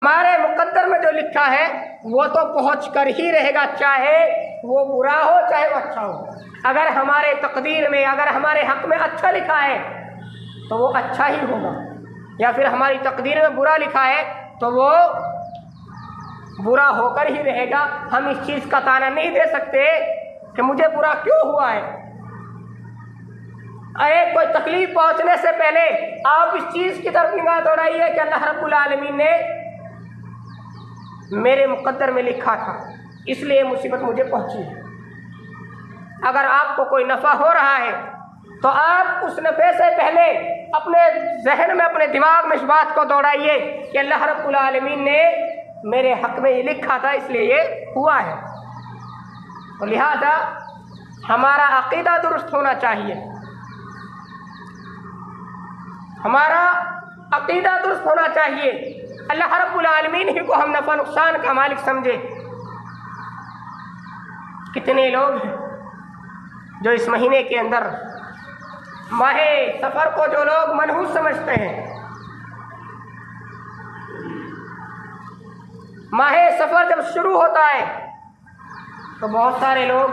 ہمارے مقدر میں جو لکھا ہے وہ تو پہنچ کر ہی رہے گا، چاہے وہ برا ہو چاہے وہ اچھا ہو۔ اگر ہمارے تقدیر میں، اگر ہمارے حق میں اچھا لکھا ہے تو وہ اچھا ہی ہوگا، یا پھر ہماری تقدیر میں برا لکھا ہے تو وہ برا ہو کر ہی رہے گا۔ ہم اس چیز کا تانا نہیں دے سکتے کہ مجھے برا کیوں ہوا ہے۔ کوئی تکلیف پہنچنے سے پہلے آپ اس چیز کی طرف نگاہ دوڑائیے کہ اللہ رب العالمین نے میرے مقدر میں لکھا تھا، اس لیے مصیبت مجھے پہنچی ہے۔ اگر آپ کو کوئی نفع ہو رہا ہے تو آپ اس نفع سے پہلے اپنے ذہن میں، اپنے دماغ میں اس بات کو دوڑائیے کہ اللہ رب العالمین نے میرے حق میں یہ لکھا تھا، اس لیے یہ ہوا ہے۔ تو لہذا ہمارا عقیدہ درست ہونا چاہیے، ہمارا عقیدہ درست ہونا چاہیے۔ اللہ رب العالمین ہی کو ہم نفع نقصان کا مالک سمجھے۔ کتنے لوگ ہیں جو اس مہینے کے اندر ماہ سفر کو جو لوگ منحوس سمجھتے ہیں، ماہ سفر جب شروع ہوتا ہے تو بہت سارے لوگ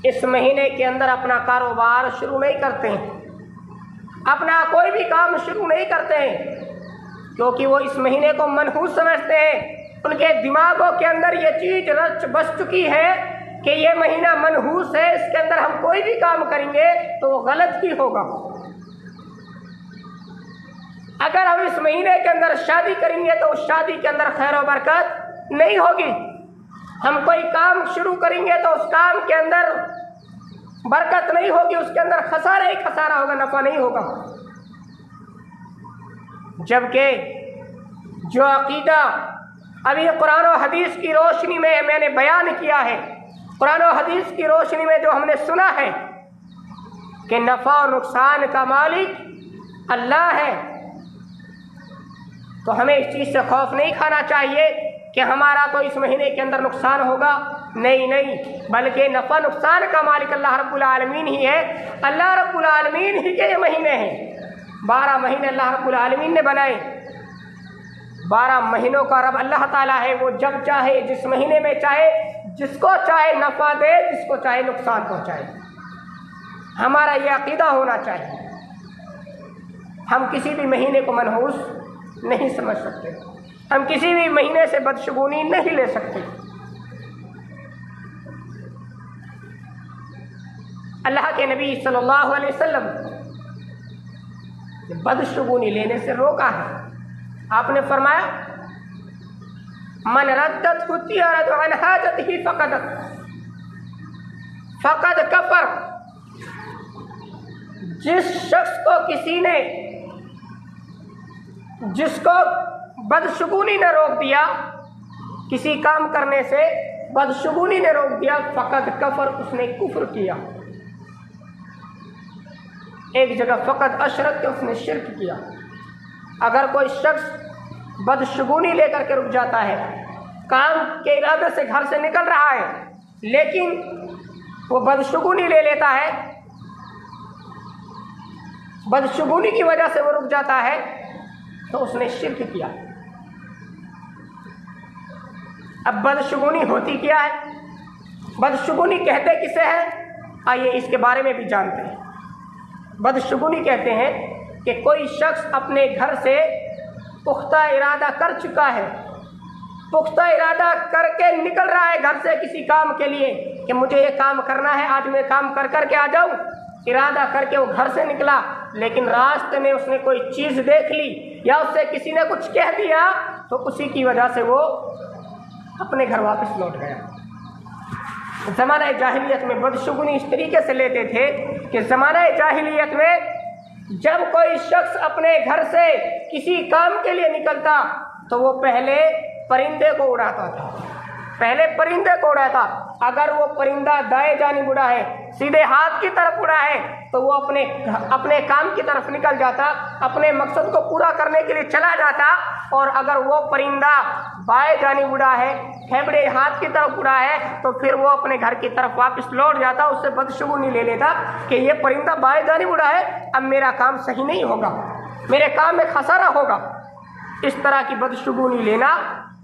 اس مہینے کے اندر اپنا کاروبار شروع نہیں کرتے ہیں، اپنا کوئی بھی کام شروع نہیں کرتے ہیں، کیونکہ وہ اس مہینے کو منحوس سمجھتے ہیں۔ ان کے دماغوں کے اندر یہ چیز رچ بس چکی ہے کہ یہ مہینہ منحوس ہے، اس کے اندر ہم کوئی بھی کام کریں گے تو وہ غلط ہی ہوگا۔ اگر ہم اس مہینے کے اندر شادی کریں گے تو اس شادی کے اندر خیر و برکت نہیں ہوگی، ہم کوئی کام شروع کریں گے تو اس کام کے اندر برکت نہیں ہوگی، اس کے اندر خسارہ ہی خسارہ ہوگا، نفع نہیں ہوگا۔ جبکہ جو عقیدہ ابھی قرآن و حدیث کی روشنی میں نے بیان کیا ہے، قرآن و حدیث کی روشنی میں جو ہم نے سنا ہے کہ نفع و نقصان کا مالک اللہ ہے، تو ہمیں اس چیز سے خوف نہیں کھانا چاہیے کہ ہمارا تو اس مہینے کے اندر نقصان ہوگا۔ نہیں، بلکہ نفع نقصان کا مالک اللہ رب العالمین ہی ہے۔ اللہ رب العالمین ہی کے یہ مہینے ہیں، 12 مہینے اللہ رب العالمین نے بنائے۔ 12 مہینوں کا رب اللہ تعالیٰ ہے، وہ جب چاہے، جس مہینے میں چاہے، جس کو چاہے نفع دے، جس کو چاہے نقصان پہنچائے۔ ہمارا یہ عقیدہ ہونا چاہیے۔ ہم کسی بھی مہینے کو منحوس نہیں سمجھ سکتے، ہم کسی بھی مہینے سے بدشگونی نہیں لے سکتے۔ اللہ کے نبی صلی اللہ علیہ وسلم نے بدشگونی لینے سے روکا ہے۔ آپ نے فرمایا من ردت الطیرۃ عن حاجتہ فقد کفر۔ جس شخص کو کسی نے، جس کو بدشگونی نے روک دیا کسی کام کرنے سے، بدشگونی نے روک دیا، فقد کفر، اس نے کفر کیا۔ ایک جگہ فقد اشرک، اس نے شرک کیا۔ اگر کوئی شخص بدشگونی لے کر کے رک جاتا ہے، کام کے ارادے سے گھر سے نکل رہا ہے لیکن وہ بدشگونی لے لیتا ہے، بدشگونی کی وجہ سے وہ رک جاتا ہے، تو اس نے شرک کیا۔ اب بدشگونی ہوتی کیا ہے؟ بدشگونی کہتے کسے ہیں؟ آئیے اس کے بارے میں بھی جانتے ہیں۔ بدشگونی کہتے ہیں کہ کوئی شخص اپنے گھر سے پختہ ارادہ کر چکا ہے، پختہ ارادہ کر کے نکل رہا ہے گھر سے کسی کام کے لیے کہ مجھے یہ کام کرنا ہے، آج میں کام کر کے آ جاؤں۔ ارادہ کر کے وہ گھر سے نکلا، لیکن راستے میں اس نے کوئی چیز دیکھ لی یا اس سے کسی نے کچھ کہہ دیا، تو اسی کی وجہ سے وہ اپنے گھر واپس لوٹ گیا۔ زمانہ جاہلیت میں بدشگونی اس طریقے سے لیتے تھے کہ زمانہ جاہلیت میں جب کوئی شخص اپنے گھر سے کسی کام کے لیے نکلتا تو وہ پہلے پرندے کو اڑاتا تھا، پہلے پرندے کو اڑاتا۔ اگر وہ پرندہ دائیں جانب اڑا ہے، سیدھے ہاتھ کی طرف اڑا ہے، تو وہ اپنے کام کی طرف نکل جاتا، اپنے مقصد کو پورا کرنے کے لیے چلا جاتا۔ اور اگر وہ پرندہ بائیں جانب اڑا ہے، پھیپڑے ہاتھ کی طرف اڑا ہے، تو پھر وہ اپنے گھر کی طرف واپس لوٹ جاتا، اس سے بدشگونی لے لیتا کہ یہ پرندہ بائیں جانب اڑا ہے، اب میرا کام صحیح نہیں ہوگا، میرے کام میں خسارہ ہوگا۔ اس طرح کی بدشگونی لینا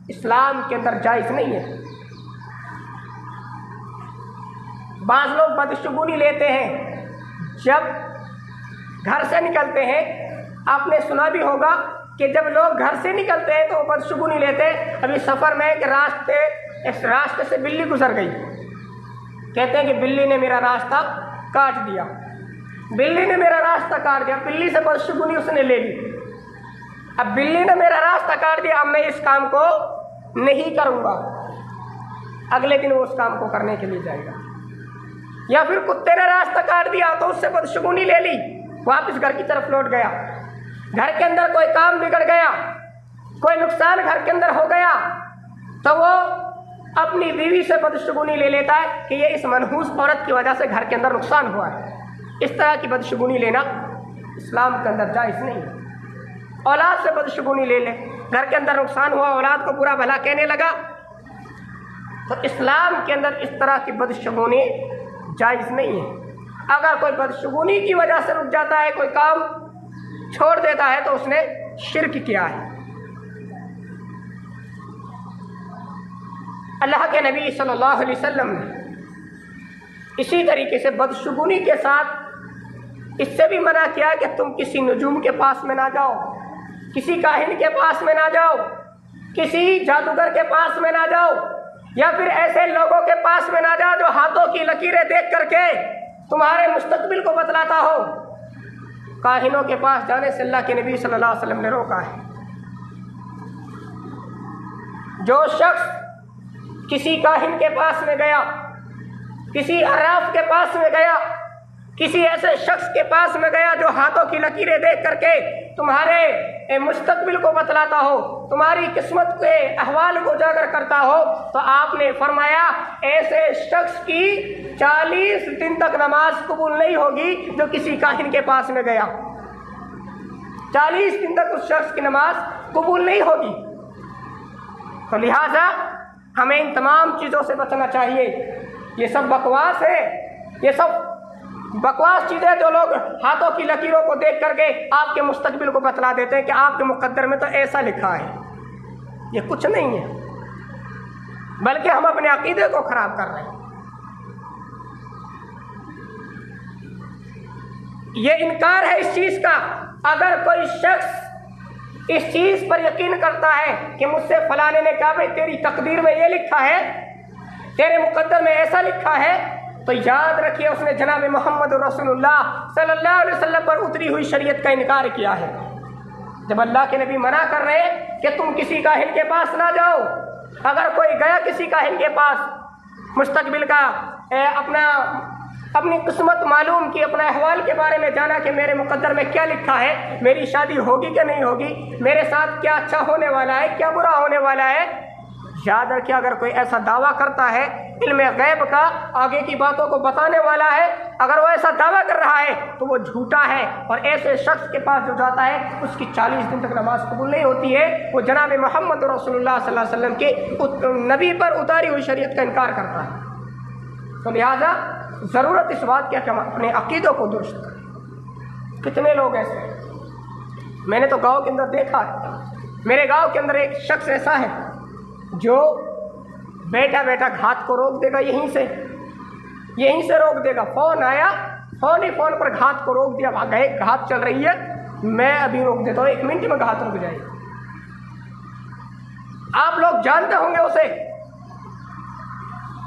اسلام کے اندر جائز نہیں ہے۔ بعض لوگ بدشگونی لیتے ہیں جب گھر سے نکلتے ہیں۔ آپ نے سنا بھی ہوگا کہ جب لوگ گھر سے نکلتے ہیں تو وہ بدشگونی لیتے ہیں۔ ابھی سفر میں ایک راستے سے بلی گزر گئی، کہتے ہیں کہ بلی نے میرا راستہ کاٹ دیا، بلی نے میرا راستہ کاٹ دیا، بلی سے بدشگونی اس نے لے لی۔ اب بلی نے میرا راستہ کاٹ دیا، اب میں اس کام کو نہیں کروں گا، اگلے دن وہ اس کام کو کرنے کے لیے جائے گا۔ یا پھر کتے نے راستہ کاٹ دیا تو اس سے بدشگونی لے لی، واپس گھر کی طرف لوٹ گیا۔ گھر کے اندر کوئی کام بگڑ گیا، کوئی نقصان گھر کے اندر ہو گیا تو وہ اپنی بیوی سے بدشگونی لے لیتا ہے کہ یہ اس منحوس عورت کی وجہ سے گھر کے اندر نقصان ہوا ہے۔ اس طرح کی بدشگونی لینا اسلام کے اندر جائز نہیں ہے۔ اولاد سے بدشگونی لے لے، گھر کے اندر نقصان ہوا، اولاد کو برا بھلا کہنے لگا، تو اسلام کے اندر اس طرح کی بدشگونی جائز نہیں ہے۔ اگر کوئی بدشگونی کی وجہ سے رک جاتا ہے، کوئی کام چھوڑ دیتا ہے تو اس نے شرک کیا ہے۔ اللہ کے نبی صلی اللہ علیہ وسلم نے اسی طریقے سے بدشگونی کے ساتھ اس سے بھی منع کیا کہ تم کسی نجوم کے پاس میں نہ جاؤ، کسی کاہن کے پاس میں نہ جاؤ، کسی جادوگر کے پاس میں نہ جاؤ، یا پھر ایسے لوگوں کے پاس میں نہ جاؤ جو ہاتھوں کی لکیریں دیکھ کر کے تمہارے مستقبل کو بتلاتا ہو۔ کاہنوں کے پاس جانے سے اللہ کے نبی صلی اللہ علیہ وسلم نے روکا ہے۔ جو شخص کسی کاہن کے پاس میں گیا، کسی عراف کے پاس میں گیا، کسی ایسے شخص کے پاس میں گیا جو ہاتھوں کی لکیریں دیکھ کر کے تمہارے مستقبل کو بتلاتا ہو، تمہاری قسمت کے احوال کو اجاگر کرتا ہو، تو آپ نے فرمایا ایسے شخص کی 40 دن تک نماز قبول نہیں ہوگی جو کسی کاہن کے پاس میں گیا۔ 40 دن تک اس شخص کی نماز قبول نہیں ہوگی۔ تو لہٰذا ہمیں ان تمام چیزوں سے بچنا چاہیے۔ یہ سب بکواس ہے، یہ سب بکواس چیزیں جو لوگ ہاتھوں کی لکیروں کو دیکھ کر کے آپ کے مستقبل کو بتلا دیتے ہیں کہ آپ کے مقدر میں تو ایسا لکھا ہے، یہ کچھ نہیں ہے، بلکہ ہم اپنے عقیدے کو خراب کر رہے ہیں۔ یہ انکار ہے اس چیز کا۔ اگر کوئی شخص اس چیز پر یقین کرتا ہے کہ مجھ سے فلانے نے کہا بھائی تیری تقدیر میں یہ لکھا ہے، تیرے مقدر میں ایسا لکھا ہے، تو یاد رکھیے اس نے جناب محمد رسول اللہ صلی اللہ علیہ وسلم پر اتری ہوئی شریعت کا انکار کیا ہے۔ جب اللہ کے نبی منع کر رہے ہیں کہ تم کسی کاہن کے پاس نہ جاؤ، اگر کوئی گیا کسی کاہن کے پاس مستقبل کا اپنی قسمت معلوم کی، اپنا احوال کے بارے میں جانا کہ میرے مقدر میں کیا لکھا ہے، میری شادی ہوگی کہ نہیں ہوگی، میرے ساتھ کیا اچھا ہونے والا ہے، کیا برا ہونے والا ہے، یاد رکھیے اگر کوئی ایسا دعویٰ کرتا ہے علم غیب کا، آگے کی باتوں کو بتانے والا ہے، اگر وہ ایسا دعویٰ کر رہا ہے تو وہ جھوٹا ہے، اور ایسے شخص کے پاس جو جاتا ہے اس کی 40 دن تک نماز قبول نہیں ہوتی ہے، وہ جناب محمد رسول اللہ صلی اللہ علیہ وسلم کے نبی پر اتاری ہوئی شریعت کا انکار کرتا ہے۔ تو لہٰذا ضرورت اس بات کی کہ ہم اپنے عقیدوں کو درست کریں۔ کتنے لوگ ایسے ہیں، میں نے تو گاؤں کے اندر دیکھا ہے، میرے گاؤں کے اندر ایک شخص ایسا ہے جو بیٹھا بیٹھا گھات کو روک دے گا، یہیں سے روک دے گا، فون آیا، فون پر گھات کو روک دیا، گھات چل رہی ہے، میں ابھی روک دیتا ہوں، 1 منٹ میں گھات رک جائے گی۔ آپ لوگ جانتے ہوں گے اسے،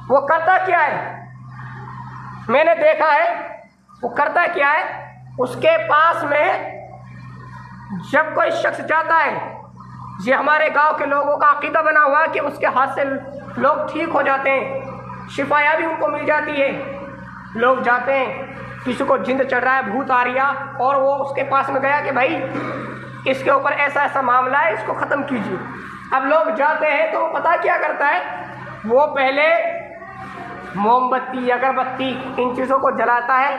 وہ کرتا کیا ہے، میں نے دیکھا ہے وہ کرتا کیا ہے، اس کے پاس میں جب کوئی شخص جاتا ہے، یہ ہمارے گاؤں کے لوگوں کا عقیدہ بنا ہوا ہے کہ اس کے ہاتھ سے لوگ ٹھیک ہو جاتے ہیں، شفایا بھی ان کو مل جاتی ہے۔ لوگ جاتے ہیں، کسی کو جند چڑھ رہا ہے، بھوت آ رہا، اور وہ اس کے پاس میں گیا کہ بھائی اس کے اوپر ایسا ایسا معاملہ ہے، اس کو ختم کیجیے۔ اب لوگ جاتے ہیں تو وہ پتہ کیا کرتا ہے، وہ پہلے موم بتی، اگربتی، ان چیزوں کو جلاتا ہے،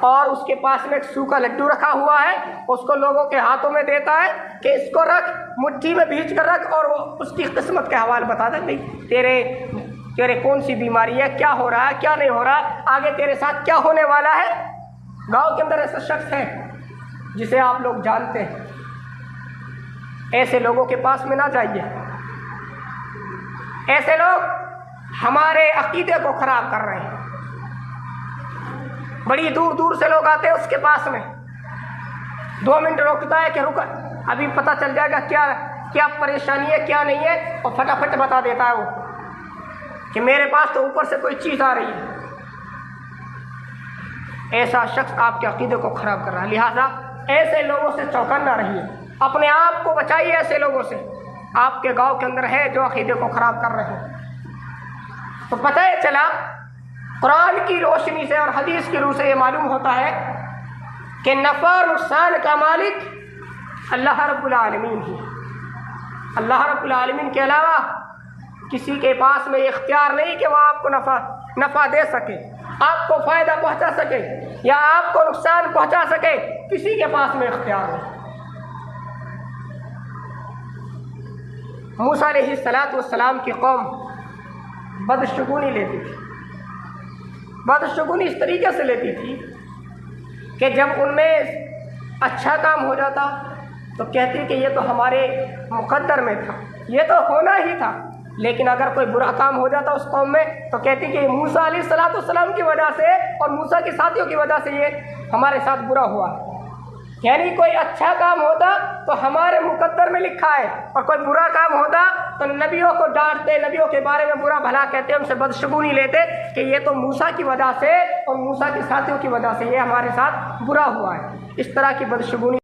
اور اس کے پاس میں ایک سوکھا لڈو رکھا ہوا ہے، اس کو لوگوں کے ہاتھوں میں دیتا ہے کہ اس کو رکھ، مٹھی میں بھیج کر رکھ، اور وہ اس کی قسمت کے حوال بتا دے، نہیں تیرے کون سی بیماری ہے، کیا ہو رہا ہے، کیا نہیں ہو رہا، آگے تیرے ساتھ کیا ہونے والا ہے۔ گاؤں کے اندر ایسا شخص ہے جسے آپ لوگ جانتے ہیں، ایسے لوگوں کے پاس میں نہ جائیے، ایسے لوگ ہمارے عقیدے کو خراب کر رہے ہیں۔ بڑی دور دور سے لوگ آتے ہیں اس کے پاس میں، 2 منٹ روکتا ہے کہ رک ابھی پتہ چل جائے گا کیا پریشانی ہے کیا نہیں ہے، اور فٹافٹ بتا دیتا ہے وہ کہ میرے پاس تو اوپر سے کوئی چیز آ رہی ہے۔ ایسا شخص آپ کے عقیدے کو خراب کر رہا ہے، لہٰذا ایسے لوگوں سے چوکنا رہیے، اپنے آپ کو بچائیے ایسے لوگوں سے۔ آپ کے گاؤں کے اندر ہے جو عقیدے کو خراب کر رہے ہیں، تو پتہ چلا قرآن کی روشنی سے اور حدیث کی روح سے یہ معلوم ہوتا ہے کہ نفع اور نقصان کا مالک اللہ رب العالمین ہی۔ اللہ رب العالمین کے علاوہ کسی کے پاس میں یہ اختیار نہیں کہ وہ آپ کو نفع دے سکے، آپ کو فائدہ پہنچا سکے یا آپ کو نقصان پہنچا سکے، کسی کے پاس میں اختیار نہیں۔ موسیٰ علیہ السلام کی قوم بدشگونی لیتی تھی، بدشگونی اس طریقے سے لیتی تھی کہ جب ان میں اچھا کام ہو جاتا تو کہتی کہ یہ تو ہمارے مقدر میں تھا، یہ تو ہونا ہی تھا، لیکن اگر کوئی برا کام ہو جاتا اس قوم میں تو کہتی کہ موسیٰ علیہ السلام کی وجہ سے اور موسیٰ کے ساتھیوں کی وجہ سے یہ ہمارے ساتھ برا ہوا۔ یعنی کوئی اچھا کام ہوتا تو ہمارے مقدر میں لکھا ہے، اور کوئی برا کام ہوتا تو نبیوں کو ڈانٹتے، نبیوں کے بارے میں برا بھلا کہتے، ان سے بدشگونی لیتے کہ یہ تو موسیٰ کی وجہ سے اور موسیٰ کے ساتھیوں کی وجہ سے یہ ہمارے ساتھ برا ہوا ہے۔ اس طرح کی بدشگونی